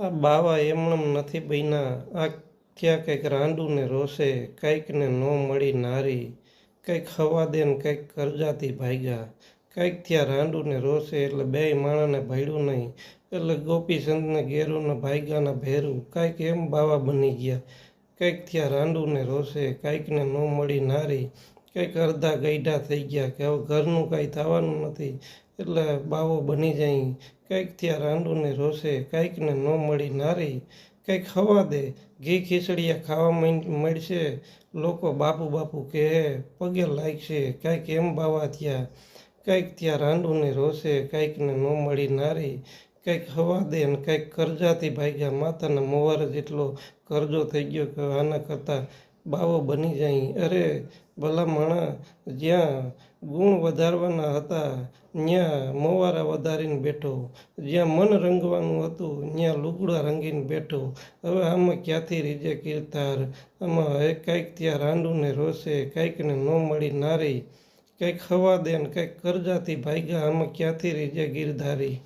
આ બાવા એમનેમ નથી બન્યા, આ ક્યાં કંઈક રાંડું ને રોષે, કંઈક ને નો મળી નારી, કંઈક હવા દે ને કંઈક કરજાતી ભાગ્યા. કંઈક ત્યાં રાંડું ને રોષે એટલે બેય માણસને ભળ્યું નહીં, એટલે ગોપીચંદને ઘેરું ને ભાગ્યાને ભેરું, કંઈક એમ બાવા બની ગયા. કંઈક ત્યાં રાંડું ને રોષે, કંઈક ને નો મળી નારી, કંઈક અડધા ગઈઢા થઈ ગયા કે હવે ઘરનું કાંઈ થવાનું નથી એટલે બાવો બની જાય. કંઈક ત્યાં રાંડું ને રોષે, કંઈક ને નો મળી નારી, કંઈક હવા દે, ઘી ખીચડીયા ખાવા મળશે, લોકો બાપુ બાપુ કહે, પગે લાગશે, કંઈક એમ બાવા થયા. કંઈક ત્યાં રાંડું ને રોષે, કંઈક ને નો મળી નારી, કંઈક હવા દે ને કંઈક કરજાથી ભાગ્યા. માતાના મોવાર જેટલો કરજો થઈ ગયો કે આના કરતાં બાવો બની જાય. અરે ભલા માણા, જ્યાં ગુણ વધારવાના હતા ત્યાં મોવારા વધારીને બેઠો, જ્યાં મન રંગવાનું હતું ત્યાં લુગડા રંગીને બેઠો. હવે આમાં ક્યાંથી રીજે કીર્તાર, આમાં કંઈક ત્યાં રાંડું ને રોષે, કંઈક ને નો મળી નારી, કંઈક હવા દે ને કંઈક કરજાથી ભાગ્યા. આમાં ક્યાંથી રીજે ગીરધારી.